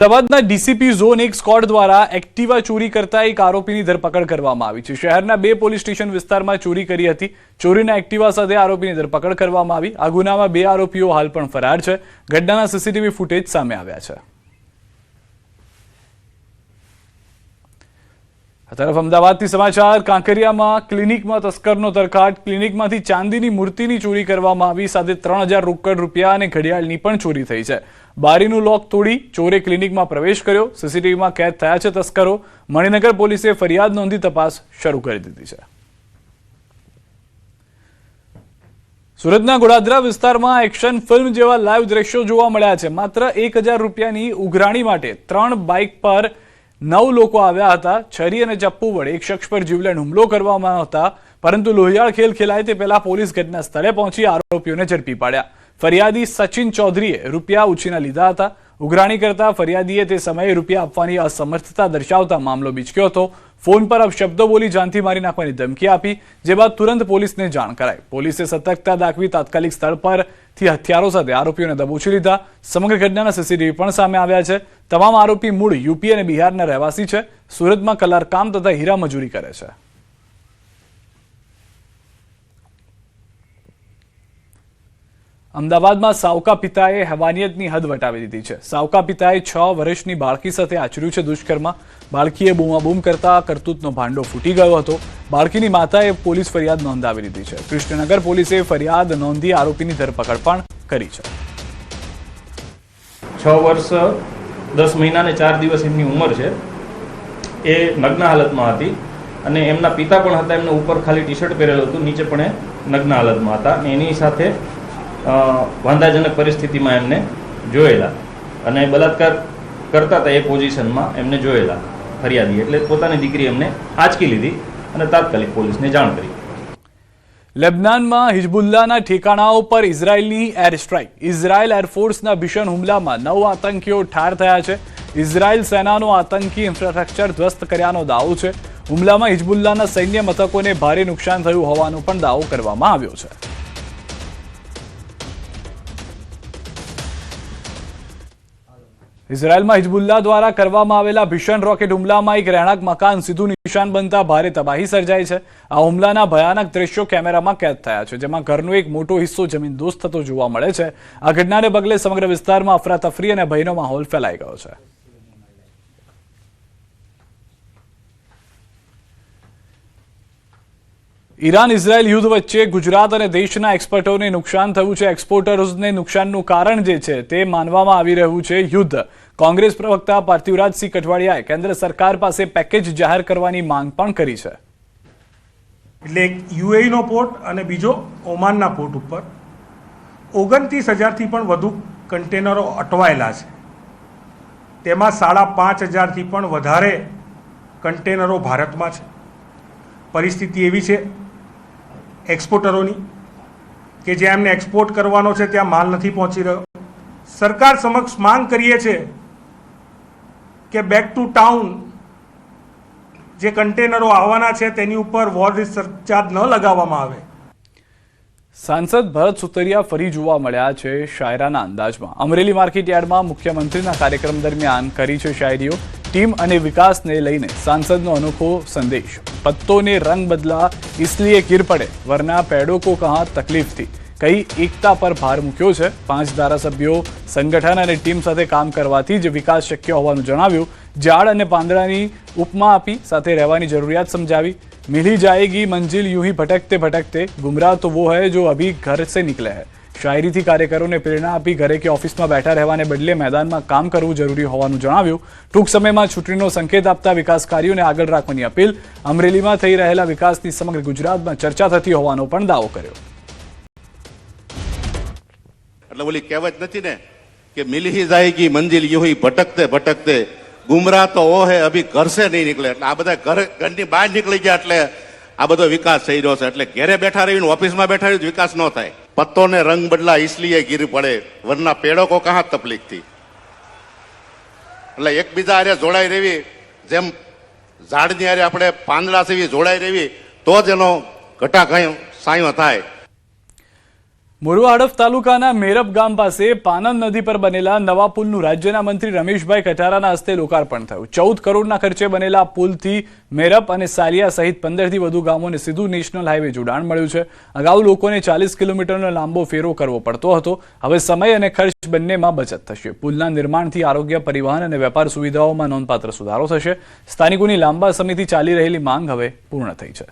અમદાવાદના DCP zone 1 squad દ્વારા Activa ચોરી કરતા એક આરોપીની ધરપકડ કરવામાં આવી છે। શહેરના 2 પોલીસ સ્ટેશન વિસ્તારમાં ચોરી કરી હતી। ચોરીના એક્ટિવા સાથે આરોપીની ધરપકડ કરવામાં આવી। આ ગુનામાં 2 આરોપીઓ હાલ પણ ફરાર છે। ઘટનાના સીસીટીવી ફૂટેજ સામે આવ્યા છે। આ તરફ અમદાવાદથી સમાચાર। કાંકરિયામાં ક્લિનિકમાં તસ્કરનો તરખાટ। ક્લિનિકમાંથી ચાંદીની મૂર્તિની ચોરી કરવામાં આવી, સાથે 3000 રોકડ રૂપિયા અને ઘડિયાળની પણ ચોરી થઈ છે। બારીનું લોક તોડી ચોરે ક્લિનિકમાં પ્રવેશ કર્યો। સીસીટીવીમાં કેદ થયા છે તસ્કરો। મણિનગર પોલીસે ફરિયાદ નોંધી તપાસ શરૂ કરી દીધી છે। સુરતના ગોડાદરા વિસ્તારમાં એક્શન ફિલ્મ જેવા લાઈવ દ્રશ્યો જોવા મળ્યા છે। માત્ર 1000 રૂપિયાની ઉઘરાણી માટે 3 બાઇક પર 9 લોકો આવ્યા હતા। છરી અને ચપ્પુ વડે એક શખ્સ પર જીવલેણ હુમલો કરવામાં હતા, પરંતુ લોહિયાળ ખેલ ખેલાય તે પહેલા પોલીસ ઘટના સ્થળે પહોંચી આરોપીઓને ઝડપી પાડ્યા। ફરિયાદી સચિન ચૌધરીએ રૂપિયા ઉછીના લીધા હતા। ઉઘરાણી કરતા ફરિયાદીએ તે સમયે રૂપિયા આપવાની અસમર્થતા દર્શાવતા મામલો બીચક્યો હતો। ફોન પર અપશબ્દો બોલી જાનથી મારી નાખવાની ધમકી આપી, જે બાદ તુરંત પોલીસને જાણ કરાઈ। પોલીસે સતર્કતા દાખવી તાત્કાલિક સ્થળ પરથી હથિયારો સાથે આરોપીઓને દબોચી લીધા। સમગ્ર ઘટનાના સીસીટીવી પણ સામે આવ્યા છે। તમામ આરોપી મૂળ યુપી અને બિહારના રહેવાસી છે। સુરતમાં કલારકામ તથા હીરા મજૂરી કરે છે। અમદાવાદમાં સાવકા પિતાએ હેવાનિયતની હદ વટાવી દીધી છે। સાવકા પિતાએ 6 વર્ષની બાળકી સાથે આચર્યું છે દુષ્કર્મ। બાળકીએ બૂમાબૂમ કરતા કરતૂતનો ભાંડો ફૂટી ગયો હતો। બાળકીની માતાએ પોલીસ ફરિયાદ નોંધાવી દીધી છે। કૃષ્ણનગર પોલીસે ફરિયાદ નોંધી આરોપીની ધરપકડ પણ કરી છે। 6 વર્ષ 10 મહિના અને 4 દિવસ એમની ઉંમર છે। એ નગ્ન હાલતમાં હતી અને એમના પિતા પણ હતા। એમને ઉપર ખાલી ટી શર્ટ પહેરેલું હતું, નીચે પણ એ નગ્ન હાલતમાં હતા અને એની સાથે વાંધાજનક પરિસ્થિતિમાં એમને જોયેલા અને બલાત્કાર કરતા હતા એ પોઝિશનમાં એમને જોયેલા ફરિયાદી, એટલે પોતાની દીકરી એમને આંચકી લીધી અને તાત્કાલિક પોલીસને જાણ કરી। લેબનાનમાં હિઝબુલ્લાહના ઠેકાણાઓ પર ઇઝરાયલની એર સ્ટ્રાઇક। ઇઝરાયલ એરફોર્સના ભીષણ હુમલામાં 9 આતંકીઓ ઠાર થયા છે। ઇઝરાયલ સેનાનો આતંકી ઇન્ફ્રાસ્ટ્રક્ચર ધ્વસ્ત કર્યાનો દાવો છે। હુમલામાં હિઝબુલ્લાહના સૈન્ય મથકોને ભારે નુકસાન થયું હોવાનો પણ દાવો કરવામાં આવ્યો છે। ઇઝરાયલમાં હિઝબુલ્લાહ દ્વારા કરવામાં આવેલા ભીષણ રોકેટ હુમલામાં એક રહેણાંક મકાન સીધું નિશાન બનતા ભારે તબાહી સર્જાઈ છે। આ હુમલાના ભયાનક દ્રશ્યો કેમેરામાં કેદ થયા છે, જેમાં ઘરનો એક મોટો હિસ્સો જમીનદોસ્ત થતો જોવા મળે છે। આ ઘટનાને પગલે સમગ્ર વિસ્તારમાં અફરાતફરી અને ભયનો માહોલ ફેલાઈ ગયો છે। ઈરાન ઇઝરાયલ યુદ્ધ વચ્ચે ગુજરાત અને દેશના એક્સપોર્ટરોને નુકસાન થયું છે। એક્સપોર્ટર્સને નુકસાનનું કારણ જે છે તે માનવામાં આવી રહ્યું છે યુદ્ધ। કોંગ્રેસ પ્રવક્તા પાર્થિવરાજસિંહ કઠવાડિયાએ કેન્દ્ર સરકાર પાસે પેકેજ જાહેર કરવાની માંગ પણ કરી છે। એટલે એક યુએઈનો પોર્ટ અને બીજો ઓમાનના પોર્ટ ઉપર 29,000થી પણ વધુ કન્ટેનરો અટવાયેલા છે। તેમાં 5,500થી પણ વધારે કન્ટેનરો ભારતમાં છે। પરિસ્થિતિ એવી છે એક્સપોર્ટરોની કે જ્યાં એમને એક્સપોર્ટ કરવાનો છે ત્યાં માલ નથી પહોંચી રહ્યો। સરકાર સમક્ષ માંગ કરીએ છીએ કે બેક ટુ ટાઉન જે કન્ટેનરો આવવાના છે તેની ઉપર વોર સરચાર્જ ન લગાવવામાં આવે। સાંસદ ભરત સુતરિયા ફરી જોવા મળ્યા છે શાયરાના અંદાજમાં। અમરેલી માર્કેટયાર્ડમાં મુખ્યમંત્રીના કાર્યક્રમ દરમિયાન કરી છે શાયરીઓ। टीम અને વિકાસને લઈને सांसदનો અનોખો સંદેશ। પત્તોને રંગ બદલા इसलिए गिर पड़े वरना पेड़ों को कहाँ तकलीफ थी, कई एकता पर भार મૂક્યો છે। 5 ધારાસભ્યો સંગઠન અને ટીમ સાથે કામ કરવાથી જ વિકાસ શક્ય હોવાનું જણાવ્યું। ઝાડ અને પાંદડાની ઉપમા આપી સાથે રહેવાની જરૂરિયાત સમજાવી। मिल ही जाएगी मंजिल यूं ही भटकते भटकते, गुमराह तो वो है जो अभी घर से निकले है। શાયરીથી કાર્યકરોને પ્રેરણા આપી ઘરે કે ઓફિસમાં બેઠા રહેવાને બદલે મેદાનમાં કામ કરવું જરૂરી હોવાનું જણાવ્યું। ટૂંક સમયમાં ચૂંટણીનો સંકેત આપતા વિકાસ કાર્યોને આગળ રાખવાની અપીલ। અમરેલીમાં થઈ રહેલા વિકાસની સમગ્ર ગુજરાતમાં ચર્ચા થતી હોવાનો પણ દાવો કર્યો। એટલે ઓલી કહેવત નથી ને કે મિલ હી જાયેગી મંજિલ यूं ही ભટકતે ભટકતે, ગુમરાહ તો ઓ હે અભી ઘર સે નહીં નીકળે। એટલે આ બધા ઘરની બહાર નીકળી ગયા એટલે આ બધો વિકાસ થઈ રહ્યો છે। એટલે ઘરે બેઠા રહીને ઓફિસમાં બેઠા રહીને વિકાસ ન થાય। पत्तों ने रंग बदला इसलिए गिर पड़े वरना पेड़ों को कहाँ तकलीफ थी। એટલે એકબીજા હારે જોડાઈ રહેવી, જેમ ઝાડની હારે આપણે પાંદડા સેવી જોડાઈ રહેવી તો જ એનો ઘટાઘાયો સાયો થાય। મોરવા હડફ તાલુકાના મેરપ ગામ પાસે પાનમ નદી પર બનેલા નવા પુલનું રાજ્યના મંત્રી રમેશભાઈ કઠારાના હસ્તે લોકાર્પણ થયું. 14 કરોડના ખર્ચે બનેલા પુલથી મેરપ અને સાલિયા સહિત 15થી વધુ ગામોને સીધું નેશનલ હાઈવે જોડાણ મળ્યું છે. અગાઉ લોકોને 40 કિલોમીટરનો લાંબો ફેરો કરવો પડતો હતો. હવે સમય અને ખર્ચ બંનેમાં બચત થશે. પુલના નિર્માણથી આરોગ્ય, પરિવહન અને વેપાર સુવિધાઓમાં નોંધપાત્ર સુધારો થશે. સ્થાનિકોની લાંબા સમયથી ચાલી રહેલી માંગ હવે પૂર્ણ થઈ છે.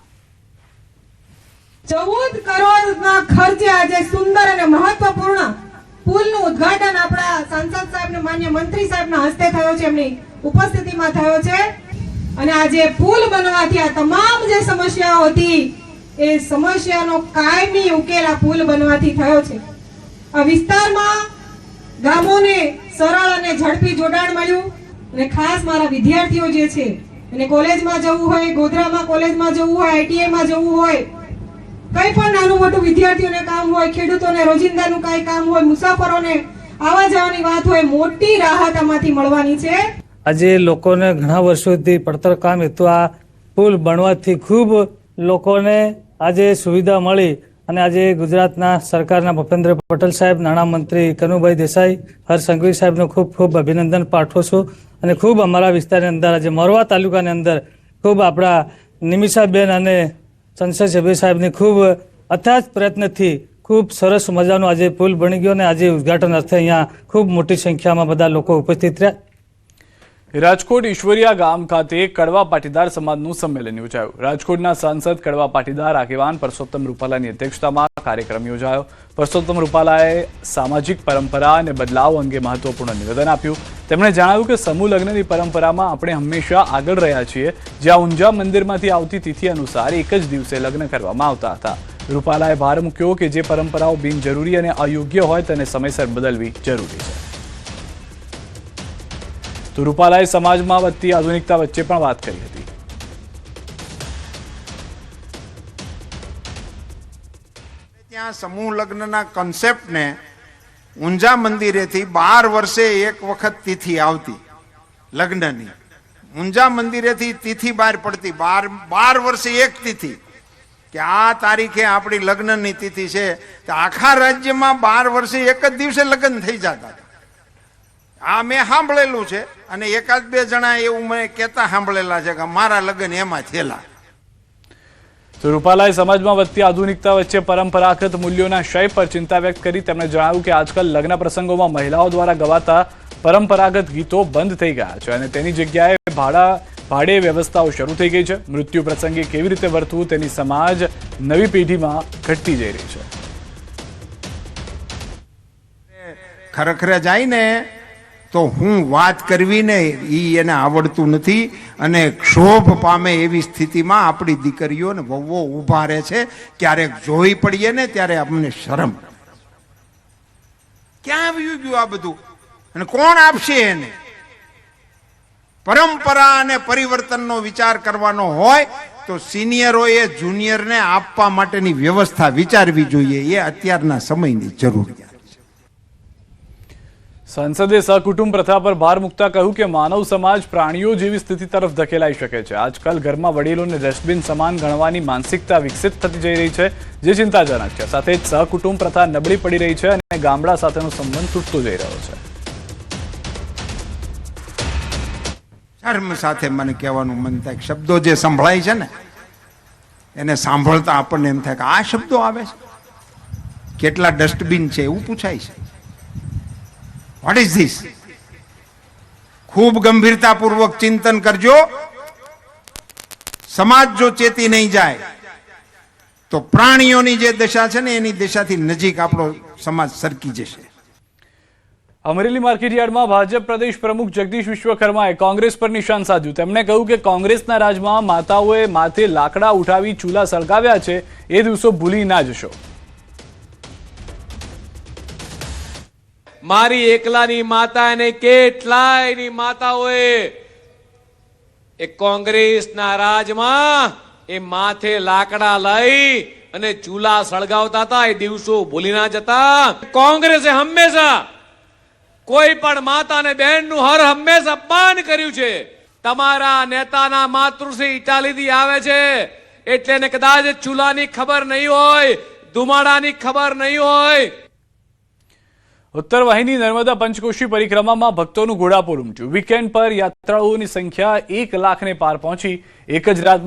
14 કરોડના ખર્ચે આજે સુંદર અને મહત્વપૂર્ણ પુલનું ઉદ્ઘાટન આપણા સાંસદ સાહેબને, માન્ય મંત્રી સાહેબના હસ્તે થયો છે, એમની ઉપસ્થિતિમાં થયો છે. અને આજે પુલ બનવાથી આ તમામ જે સમસ્યાઓ હતી એ સમસ્યાનો કાયમી ઉકેલ આ પુલ બનવાથી થયો છે. આ વિસ્તારમાં ગામોને સરળ અને ઝડપી જોડાણ મળ્યું. અને ખાસ મારા વિદ્યાર્થીઓ જે છે એને કોલેજમાં જવું હોય, ગોધરામાં કોલેજમાં જવું હોય, આઈટીઆઈમાં જવું હોય, કઈ પણ નાનું મોટું વિદ્યાર્થીઓને કામ હોય, ખેડૂતોને રોજિંદાનું કઈ કામ હોય, મુસાફરોને આવવા જવાની વાત હોય, મોટી રાહત આમાંથી મળવાની છે. આજે લોકોને ઘણા વર્ષોથી પડતર કામ હેતુ આ પુલ બનવાથી ખૂબ લોકોને આજે સુવિધા મળી. અને આજે ગુજરાતના સરકારના ભૂપેન્દ્ર પટેલ સાહેબ, નાણામંત્રી કનુભાઈ દેસાઈ, હર્ષ સંઘવી સાહેબનું ખૂબ ખૂબ અભિનંદન પાઠવું છું. અને ખૂબ અમારા વિસ્તારની અંદર આજે મોરવા તાલુકાની અંદર ખૂબ આપણા નિમિષાબેન અને સંસદ સભ્ય સાહેબની ખૂબ અથાગ પ્રયત્નથી ખૂબ સરસ મજાનો આજે પુલ બની ગયો. અને આજે ઉદ્ઘાટન અર્થે અહીંયા ખૂબ મોટી સંખ્યામાં બધા લોકો ઉપસ્થિત રહ્યા. રાજકોટ ઈશ્વરિયા ગામ ખાતે કડવા પાટીદાર સમાજનું સંમેલન યોજાયું. રાજકોટના સાંસદ કડવા પાટીદાર આગેવાન પરસોત્તમ રૂપાલાની અધ્યક્ષતામાં કાર્યક્રમ યોજાયો. પરસોત્તમ રૂપાલાએ સામાજિક પરંપરા અને બદલાવ અંગે મહત્વપૂર્ણ નિવેદન આપ્યું. તેમણે જણાવ્યું કે સમૂહ લગ્નની પરંપરામાં આપણે હંમેશા આગળ રહ્યા છીએ, જ્યાં ઊંઝા મંદિરમાંથી આવતી તિથિ અનુસાર એક જ દિવસે લગ્ન કરવામાં આવતા હતા. રૂપાલાએ ભાર મૂક્યો કે જે પરંપરાઓ બિનજરૂરી અને અયોગ્ય હોય તેને સમયસર બદલવી જરૂરી છે. તો રૂપાલાએ સમાજમાં વધતી આધુનિકતા વચ્ચે પણ વાત કરી હતી. ત્યાં સમૂહ લગ્નના કોન્સેપ્ટને ઊંઝા મંદિરેથી 12 વર્ષે એક વખત તિથિ આવતી લગ્નની. ઊંઝા મંદિરેથી તિથિ બહાર પડતી 12 વર્ષે એક તિથિ કે આ તારીખે આપણી લગ્નની તિથિ છે. તો આખા રાજ્યમાં 12 વર્ષે એક જ દિવસે લગ્ન થઈ જતા. આ મેં સાંભળેલું છે. અને એકાદ બે જણા એવું મને કહેતા સાંભળેલા છે કે મારા લગ્ન એમાં થયેલા. તો રૂપાલાએ સમાજમાં વધતી આધુનિકતા વચ્ચે પરંપરાગત મૂલ્યોના ક્ષય પર ચિંતા વ્યક્ત કરી. તેમણે જણાવ્યું કે આજકાલ લગ્ન પ્રસંગોમાં મહિલાઓ દ્વારા ગવાતા પરંપરાગત ગીતો બંધ થઈ ગયા છે અને તેની જગ્યાએ ભાડે વ્યવસ્થાઓ શરૂ થઈ ગઈ છે. મૃત્યુ પ્રસંગે કેવી રીતે વર્તવું તેની સમાજ નવી પેઢીમાં ઘટતી જઈ રહી છે. ખરેખર જાય ને તો હું વાત કરવી ને એને આવડતું નથી. અને ક્ષોભ પામે એવી સ્થિતિમાં આપણી દીકરીઓ ને વહુઓ ઊભા રહે છે. ક્યારેક જોઈ પડીએ ને ત્યારે અમને શરમ. ક્યાં આવ્યું ગયું આ બધું? અને કોણ આપશે એને? પરંપરા અને પરિવર્તનનો વિચાર કરવાનો હોય તો સિનિયરોએ જુનિયરને આપવા માટેની વ્યવસ્થા વિચારવી જોઈએ. એ અત્યારના સમયની જરૂરિયાત. સંસદે સહકુટુંબ પ્રથા પર ભાર મૂકતા કહ્યું કે માનવ સમાજ પ્રાણીઓ જેવી સ્થિતિ તરફ ધકેલાઈ શકે છે. આજકાલ ઘરમાં વડીલોને ડસ્ટબિન સમાન ગણવાની માનસિકતા વિકસિત થતી જઈ રહી છે, જે ચિંતાજનક છે. સાથે જ સહકુટુંબ પ્રથા નબળી પડી રહી છે અને ગામડા સાથેનો સંબંધ તૂટતો જઈ રહ્યો છે. શર્મ સાથે મને કહેવાનું મન થાય, શબ્દો જે સંભળાય છે ને એને સાંભળતા આપણને એમ થાય કે આ શબ્દો આવે છે. કેટલા ડસ્ટબિન છે એવું પૂછાય છે. What is this? ખૂબ ગંભીરતાપૂર્વક ચિંતન કરજો. સમાજ જો ચેતી નહીં જાય તો પ્રાણીઓની જે દશા છે ને એની દશાથી નજીક આપણો સમાજ સરકી જશે. અમરેલી માર્કેટયાર્ડમાં ભાજપ પ્રદેશ પ્રમુખ જગદીશ વિશ્વકર્માએ કોંગ્રેસ પર નિશાન સાધ્યું. તેમણે કહ્યું કે કોંગ્રેસના રાજમાં માતાઓએ માથે લાકડા ઉઠાવી ચૂલા સળગાવ્યા છે, એ દિવસો ભૂલી ના જશો. મારી એકલાની માતા અને કેટલાયની માતાઓએ એ કોંગ્રેસના રાજમાં એ માથે લાકડા લઈ અને ચૂલા સળગાવતા હતા. એ દિવસો ભૂલી ના જતા. કોંગ્રેસે હંમેશા કોઈ પણ માતા અને બહેનનું હર હંમેશા અપમાન કર્યું છે. તમારા નેતાના માતૃશ્રી ઇટાલીથી આવે છે એટલે એને કદાચ ચૂલાની ખબર નહીં હોય, ધુમાડાની ખબર નહીં હોય. ઉત્તર વાહિની નર્મદા પંચકોશી પરિક્રમામાં ભક્તોનું ઘોડાપુર ઉમટ્યું. વીકેન્ડ પર યાત્રાળુઓની સંખ્યા 1 લાખને પાર પહોંચી. એક જ રાત